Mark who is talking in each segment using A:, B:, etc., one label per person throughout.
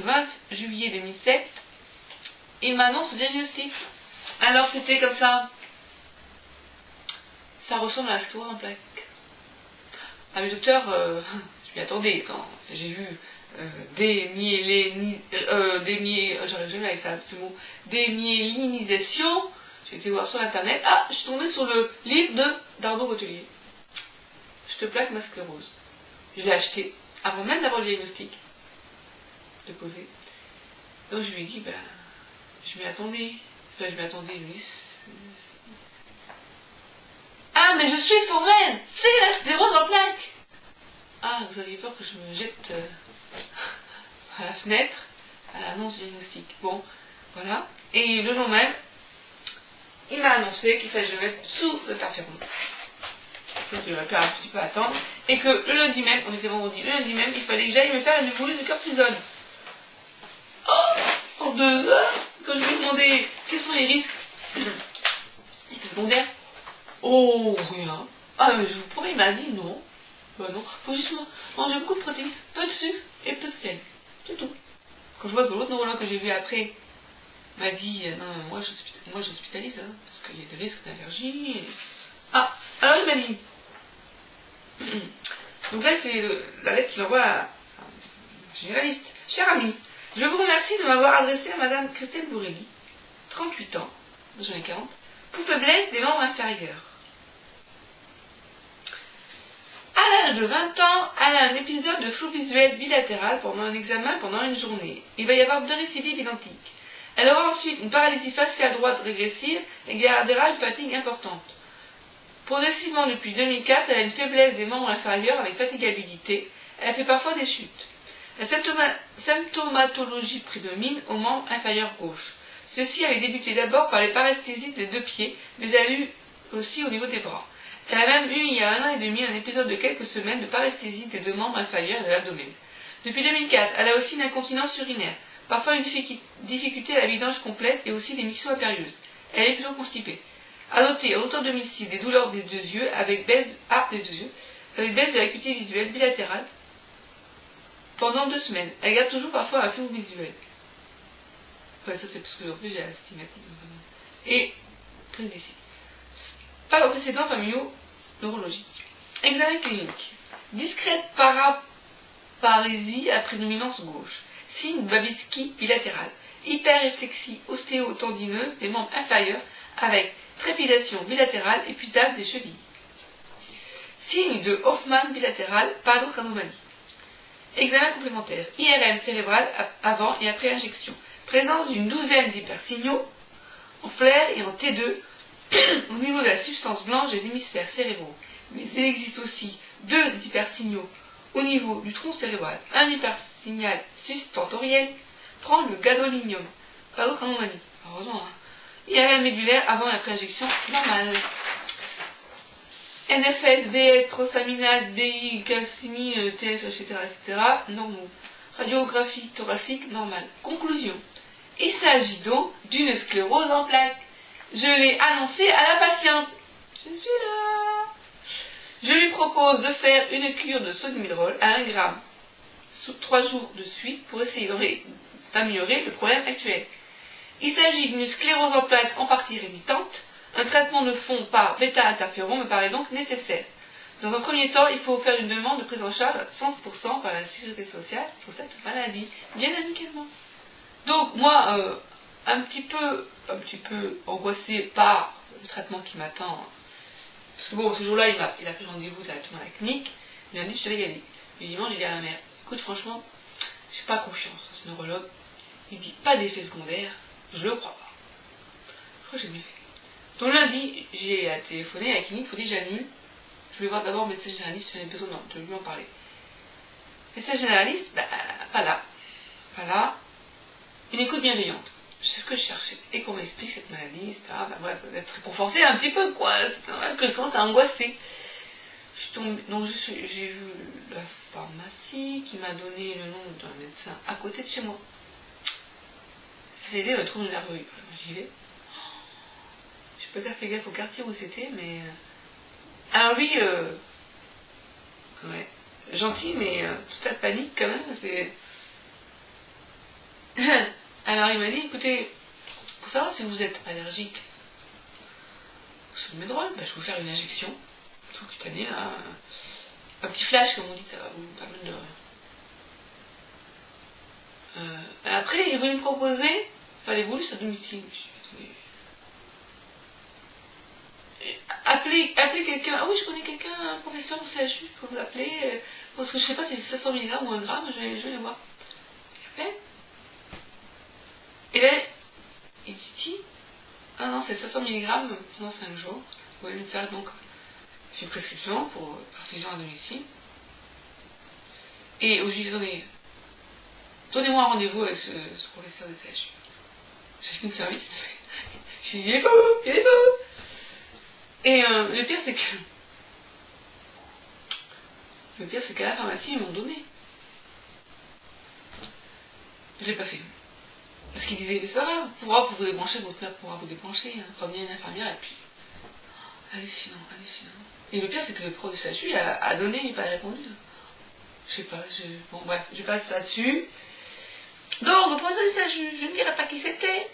A: 20 juillet 2007, il m'annonce le diagnostic. Alors c'était comme ça. Ça ressemble à la sclérose en plaques. Ah mais docteur, je m'y attendais. J'ai vu j'arrive jamais avec ça, ce mot, démyélinisation. J'ai été voir sur internet. Ah, je suis tombée sur le livre de d'Arnaud Gautelier. Je te plaque ma sclérose. Je l'ai acheté avant même d'avoir le diagnostic de poser. Donc je lui ai dit, ben, je m'y attendais. Enfin, je m'y attendais, lui. Ah, mais je suis formelle! C'est la sclérose en plaques! Ah, vous aviez peur que je me jette à la fenêtre à l'annonce du diagnostic. Bon, voilà. Et le jour même, il m'a annoncé qu'il fallait que je me mette sous le interféron. Je devrais faire un petit peu attendre. Et que le lundi même, on était vendredi, le lundi même, il fallait que j'aille me faire une boulée de cortisone. Oh, en 2 heures, quand je lui ai demandé quels sont les risques secondaires. Oh, rien. Ah, mais je vous promets, il m'a dit non. Bah non, faut juste manger beaucoup de protéines, peu de sucre et peu de sel. C'est tout. Quand je vois que l'autre neurologue que j'ai vu après m'a dit non, moi j'hospitalise, hein, parce qu'il y a des risques d'allergie. Et... Ah, alors il m'a dit. Donc là, c'est la lettre qu'il envoie à un généraliste. Cher ami, je vous remercie de m'avoir adressé à Madame Christelle Bourrelli, 38 ans, j'en ai 40, pour faiblesse des membres inférieurs. À l'âge de 20 ans, elle a un épisode de flou visuel bilatéral pendant un examen pendant une journée. Il va y avoir 2 récidives identiques. Elle aura ensuite une paralysie faciale droite régressive et gardera une fatigue importante. Progressivement depuis 2004, elle a une faiblesse des membres inférieurs avec fatigabilité. Elle fait parfois des chutes. La symptomatologie prédomine aux membres inférieurs gauche. Ceci avait débuté d'abord par les paresthésies des 2 pieds, mais elle a eu aussi au niveau des bras. Elle a même eu il y a 1 an et demi un épisode de quelques semaines de paresthésie des 2 membres inférieurs de l'abdomen. Depuis 2004, elle a aussi une incontinence urinaire, parfois une difficulté à la vidange complète et aussi des mixos impérieuses. Elle est plutôt constipée. À noter, en automne 2006, des douleurs des 2 yeux avec baisse de l'acuité visuelle bilatérale pendant 2 semaines. Elle garde toujours parfois un flou visuel. Ouais, ça c'est parce que en plus j'ai l'astigmatisme. Et prise d'ici. Pas d'antécédents familiaux neurologiques. Examen clinique. Discrète paraparésie à prédominance gauche. Signe Babinski bilatéral. Hyperréflexie ostéotendineuse des membres inférieurs avec trépidation bilatérale épuisable des chevilles. Signe de Hoffmann bilatéral, pas d'autres anomalies. Examen complémentaire. IRM cérébral avant et après injection. Présence d'une 12aine d'hypersignaux en flair et en T2 au niveau de la substance blanche des hémisphères cérébraux. Mais il existe aussi 2 hypersignaux au niveau du tronc cérébral. Un hypersignal sustentoriel prend le gadolinium. Pas d'autre anomalie. Heureusement, hein. IRM médulaire avant et après injection normale. NFS, BS, transaminase, BI, calcémie, TS, etc., normaux. Radiographie thoracique normale. Conclusion. Il s'agit donc d'une sclérose en plaques. Je l'ai annoncé à la patiente. Je suis là. Je lui propose de faire une cure de Sodimidrol à 1 gramme sous 3 jours de suite pour essayer d'améliorer le problème actuel. Il s'agit d'une sclérose en plaques en partie rémitante. Un traitement de fond par bêta-interféron me paraît donc nécessaire. Dans un premier temps, il faut faire une demande de prise en charge à 100% par la sécurité sociale pour cette maladie, bien amicalement. Donc moi, un petit peu angoissée par le traitement qui m'attend, parce que bon, ce jour-là, il a pris rendez-vous directement à la clinique, il m'a dit je devais y aller. Le dimanche, j'ai dit à ma mère, écoute franchement, j'ai pas confiance en ce neurologue, il dit pas d'effet secondaire, je le crois pas. Je crois que j'ai mieux fait. Donc lundi, j'ai téléphoné à la clinique pour dire j'annule. Je vais voir d'abord le médecin généraliste si j'avais besoin de lui en parler. Le médecin généraliste, pas là. Pas là. Une écoute bienveillante. C'est ce que je cherchais. Et qu'on m'explique cette maladie, etc. Bref, d'être réconforté un petit peu, quoi. C'est normal que je commence à angoisser. Donc j'ai vu la pharmacie qui m'a donné le nom d'un médecin à côté de chez moi. C'était le trouble nerveux. J'y vais. J'ai pas fait gaffe au quartier où c'était, mais... Alors lui, ouais, gentil, mais toute la panique quand même, c'est... Alors il m'a dit, écoutez, pour savoir si vous êtes allergique au médrol, je vais vous faire une injection sous-cutanée, là, un petit flash, comme on dit, ça va vous permettre de... Après, il voulait me proposer, fallait-vous le à domicile. Appeler quelqu'un. Ah oui, je connais quelqu'un, un professeur au CHU, je peux vous appeler. Parce que je sais pas si c'est 500 mg ou 1 gramme, je vais les voir. Et là, il dit, ah non, c'est 500 mg pendant 5 jours. Vous pouvez me faire donc une prescription pour perfusion à domicile. Et je lui ai dit, donnez-moi un rendez-vous avec ce professeur de CHU. J'ai qu'une service. J'ai dit, il est fou, il est fou. Et le pire, c'est qu'à la pharmacie, ils m'ont donné. Je l'ai pas fait. Parce qu'ils disaient, c'est pas grave, pour vous débrancher, votre mère pourra vous débrancher. Hein. Revenir une infirmière et puis... hallucinant, hallucinant. Et le pire, c'est que le prof de CHU a donné, il n'a pas répondu. Je sais pas, bon bref, je passe là-dessus. Donc, le professeur du CHU, je ne dirais pas qui c'était.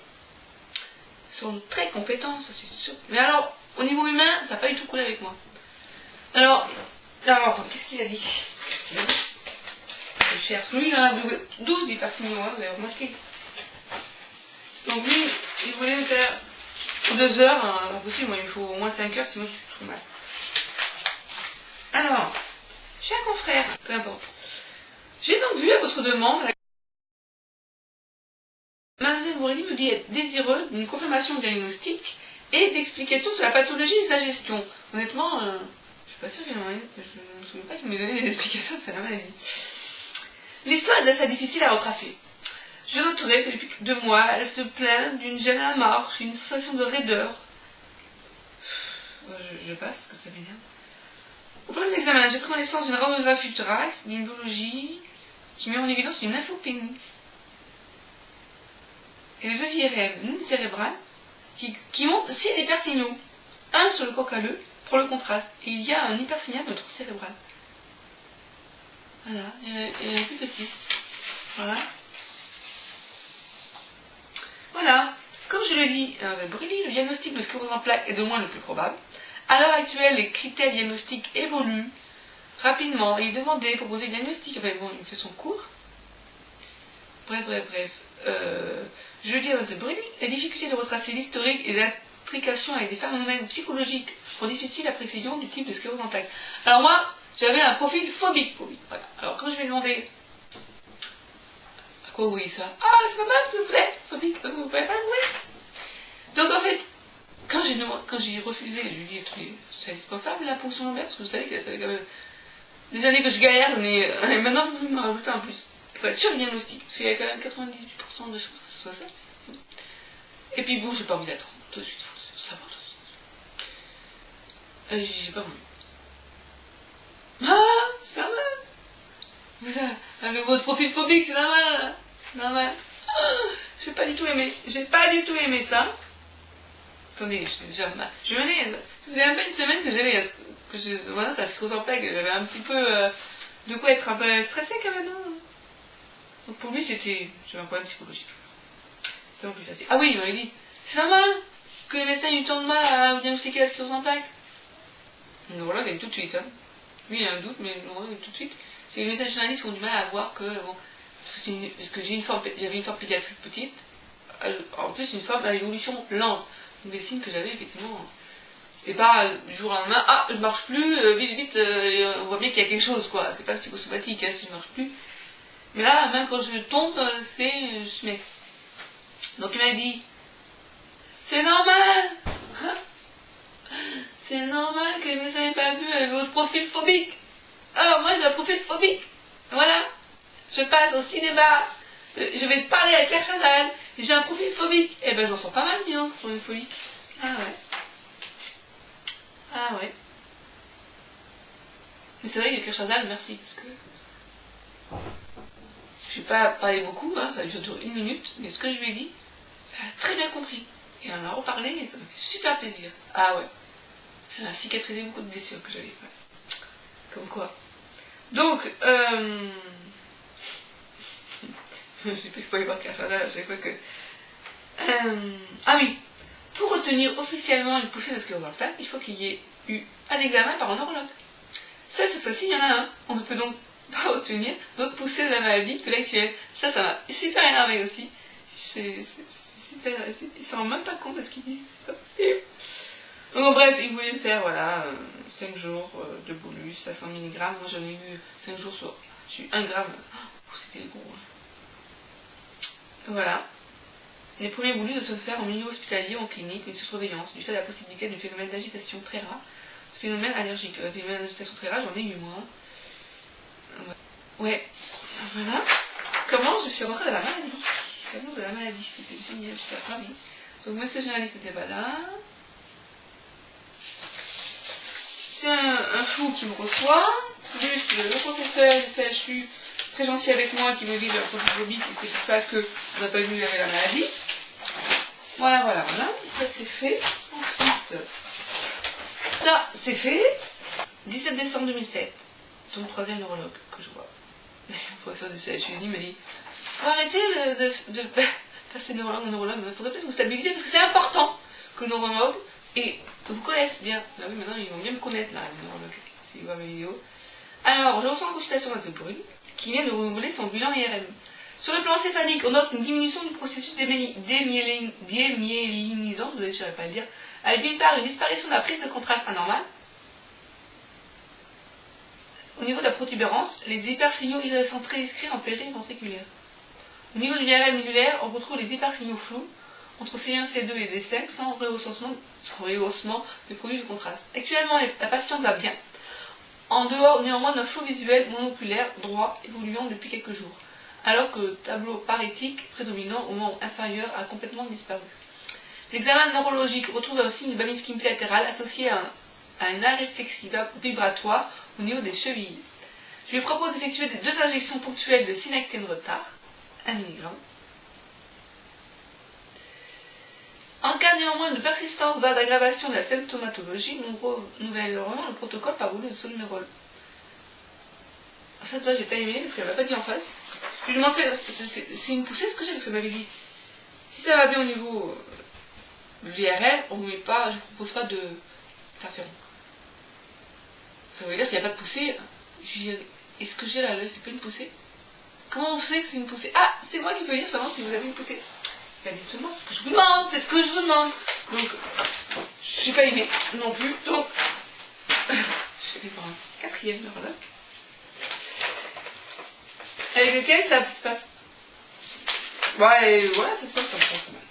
A: Ils sont très compétents, ça c'est sûr. Mais alors, au niveau humain, ça n'a pas du tout collé avec moi. Alors qu'est-ce qu'il a dit? Je cherche. Lui, il en a 12 d'hypersimio, hein, vous avez remarqué. Donc lui, il voulait me faire 2 heures, hein, pas possible, moi il me faut au moins 5 heures, sinon je suis trop mal. Alors, cher confrère, peu importe. J'ai donc vu à votre demande, Mademoiselle Bourrelli me dit être désireuse d'une confirmation diagnostique et d'explications sur la pathologie et sa gestion. Honnêtement, je suis pas sûre qu'il m'en ait, je ne me souviens pas qu'il m'ait donné des explications sur la maladie. L'histoire est assez difficile à retracer. Je noterai que depuis 2 mois, elle se plaint d'une gêne à la marche, une sensation de raideur. Je passe, parce que ça m'énerve. Au premier examen, j'ai pris connaissance d'une radiographie thorax, d'une biologie qui met en évidence une lymphopénie. Et le 2e, une cérébrale, qui montre 6 hypersignaux. Un sur le corps calleux, pour le contraste. Et il y a un hypersignal de notre cérébral. Voilà, il y en a plus que 6. Voilà. Voilà. Comme je le dis, le diagnostic de sclérose en plaques est de loin le plus probable. À l'heure actuelle, les critères diagnostiques évoluent rapidement. Il est demandé, proposer le diagnostic. Enfin bon, il fait son cours. Bref. Je dis à Mme Brully, la difficulté de retracer l'historique et l'intrication avec des phénomènes psychologiques rend difficile la précision du type de sclérose en plaques. Alors moi, j'avais un profil phobique. Voilà. Alors quand je lui ai demandé à quoi oui ça, ah c'est pas mal s'il vous plaît, phobique, vous pouvez pas le Donc en fait, quand j'ai refusé, je lui ai dit c'est indispensable la ponction lombaire, parce que vous savez que ça fait quand même des années que je galère, mais maintenant vous pouvez me rajouter un plus. Pour être sûr du diagnostic, parce qu'il y a quand même 98% de chances que ce soit ça. Et puis bon, j'ai pas envie d'attendre tout de suite, faut savoir tout de suite. J'ai pas voulu. Ah, c'est normal. Vous avez votre profil phobique, c'est normal. C'est normal. J'ai pas du tout aimé ça. Attendez, j'étais déjà mal. Ça faisait un peu une semaine que j'avais, voilà, ça se creuse en plaque, j'avais un petit peu de quoi être un peu stressée quand même. Donc pour lui, j'avais un problème psychologique. C'était plus facile. Ah oui, il m'avait dit, c'est normal que les médecins aient eu tant de mal à vous diagnostiquer la sclérose en plaques. Le neurologue a eu tout de suite. Hein. Lui, il a un doute, mais le neurologue a eu tout de suite. C'est les médecins généralistes qui ont du mal à voir que, bon, parce que j'avais une forme pédiatrique petite, en plus une forme à évolution lente. Donc des signes que j'avais effectivement. C'était pas du jour au lendemain, ah, je marche plus, vite, on voit bien qu'il y a quelque chose, quoi. C'est pas psychosomatique, hein, si je marche plus. Mais là, même quand je tombe, je mets. Donc il m'a dit, c'est normal, c'est normal que les médecins n'aient pas vu avec votre profil phobique. Alors moi j'ai un profil phobique, voilà. Je passe au cinéma, je vais te parler à Claire Chazal, j'ai un profil phobique. Eh ben j'en sens pas mal, dis donc, pour une phobique. Ah ouais. Ah ouais. Mais c'est vrai que Claire Chazal, merci, parce que je n'ai pas parlé beaucoup, hein, ça a duré 1 minute, mais ce que je lui ai dit, elle a très bien compris. Et on en a reparlé et ça m'a fait super plaisir. Ah ouais. Elle a cicatrisé beaucoup de blessures que j'avais. Ouais. Comme quoi. Donc, Je sais plus, il faut y voir qu'à à chaque fois que... Ah oui, pour retenir officiellement une poussée de scléroderme, il faut qu'il y ait eu un examen par un neurologue. Seul cette fois-ci, il y en a un. On ne peut donc pas retenir d'autres poussées de la maladie que l'actuelle. Ça m'a super énervé aussi. C'est super... Ils ne s'en rendent même pas compte de ce qu'ils disent, c'est pas possible. Donc bref, ils voulaient me faire, voilà, 5 jours de bolus à 100 mg. Moi j'en ai eu 5 jours sur... J'ai eu 1 gramme. Oh, c'était gros. Voilà. Les premiers bolus doivent se faire en milieu hospitalier ou en clinique, mais sous surveillance, du fait de la possibilité d'un phénomène d'agitation très rare. Phénomène allergique. Phénomène d'agitation très rare, j'en ai eu moi. Ouais. Voilà. Comment je suis rentrée dans la maladie. Comment de la maladie. C'était génial, je suis ravie. Donc monsieur généraliste n'était pas là. C'est un fou qui me reçoit. Juste le professeur du CHU, très gentil avec moi, qui me dit j'ai un photophobique et c'est pour ça qu'on n'a pas vu avec la maladie. Voilà. Ça c'est fait. Ensuite, ça c'est fait. 17 décembre 2007. Donc troisième neurologue que je vois. Le professeur du CHU me dit faut arrêter de passer neurologue en neurologue. Il faudrait peut-être vous stabiliser parce que c'est important que le neurologue vous connaissent bien. Bah oui, maintenant ils vont bien me connaître là, les neurologues, s'ils voient mes vidéos. Alors, je reçois en consultation un Théopourine qui vient de renouveler son bilan IRM. Sur le plan céphalique, on note une diminution du processus démyélinisant, vous ne saurais pas le dire, avec d'une part une disparition de la prise de contraste anormale. Au niveau de la protubérance, les hypersignaux iridescents très discrets en périventriculaire. Au niveau de l'IRM millulaire, on retrouve les hypersignaux flous entre C1, C2 et D5 sans rehaussement des produits de contraste. Actuellement, la patiente va bien. En dehors néanmoins d'un flou visuel monoculaire droit évoluant depuis quelques jours, alors que le tableau parétique prédominant au membre inférieur a complètement disparu. L'examen neurologique retrouve aussi une babinski multilatérale associée à un arrêt réflexif vibratoire au niveau des chevilles. Je lui propose d'effectuer 2 injections ponctuelles de synactine retard, 1 mg. En cas néanmoins de persistance voire d'aggravation de la symptomatologie, nous renouvellerons le protocole par bolus de solumérol. Ça, toi, j'ai pas aimé parce qu'elle m'a pas dit en face. Je lui demandais, c'est une poussée ce que j'ai parce qu'elle m'avait dit si ça va bien au niveau de l'IRL, on ne met pas, je ne propose pas de interféron. Ça veut dire s'il n'y a pas de poussée, je lui dis est-ce que j'ai là, c'est pas une poussée? Comment on sait que c'est une poussée? Ah, c'est moi qui peux dire seulement si vous avez une poussée. Elle dit tout le monde, c'est ce que je vous demande, c'est ce que je vous demande. Donc, j'ai pas aimé non plus. Donc, je vais voir un 4e neurologue. Avec lequel ça se passe. Ouais, voilà, ça se passe comme ça quand même.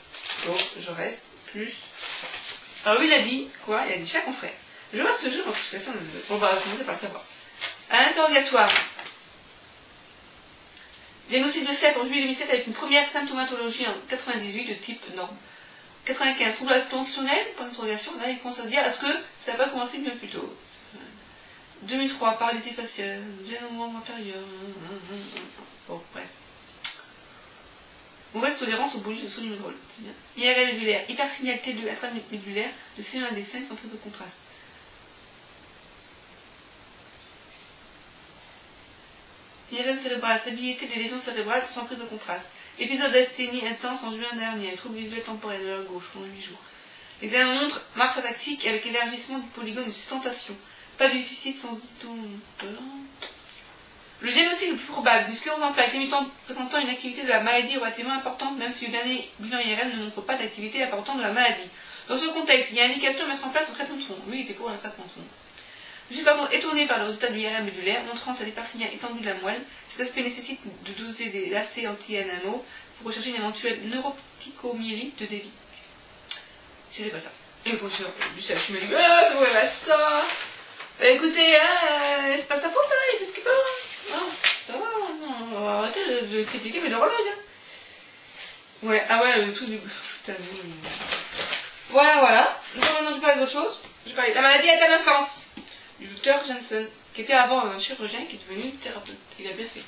A: Donc, je reste plus. Alors, lui, il a dit quoi? Il a dit cher confrère. Je vois ce jour, parce que ça, on va commencer par le savoir. À l'interrogatoire. Diagnostic de CEP en juillet 2007 avec une première symptomatologie en 98 de type norme. 95, trouble attentionnel, point d'interrogation. Là, il commence à dire est-ce que ça n'a pas commencé bien plus tôt? 2003, paralysie faciale, gêne au membre inférieur. Bon, bref. Mauvaise tolérance au bolus de solumérol, c'est bien. IRL médulaire, hypersignal T2 intramédulaire de C1 à D5 sans prise de contraste. IRM cérébrale, stabilité des lésions cérébrales sans prise de contraste. Épisode d'asthénie intense en juin dernier, trouble visuel temporel de l'œil gauche pendant 8 jours. L'examen montre marche ataxique avec élargissement du polygone de sustentation. Pas de déficit sensiteur. Le diagnostic le plus probable d'une sclérose en plaques présentant une activité de la maladie relativement importante, même si le dernier bilan IRM ne montre pas d'activité importante de la maladie. Dans ce contexte, il y a indication de mettre en place un traitement de fond. Lui, il était pour un traitement de fond. Je suis pardon étonné par le résultat de l'IRM médulaire, montrant sa hypersignal étendue de la moelle. Cet aspect nécessite de doser des lacets anti-NMO pour rechercher une éventuelle neuropticomyélite de débit. C'était pas ça. Et le professeur du CHU m'a dit ah, ça pourrait pas ça. Bah, écoutez, c'est pas sa faute, hein, il fait ce qu'il peut. Non, ça va, non, on va arrêter de critiquer mes neurologues. Hein. Ouais, ah ouais, le truc du. Putain, voilà. Donc maintenant, je parle d'autre chose. Je parlais de la maladie à telle instance. Du docteur Jensen, qui était avant un chirurgien qui est devenu thérapeute. Il a bien fait.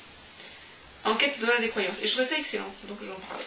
A: Enquête de la décroyance. Et je trouvais ça excellent, donc j'en parle.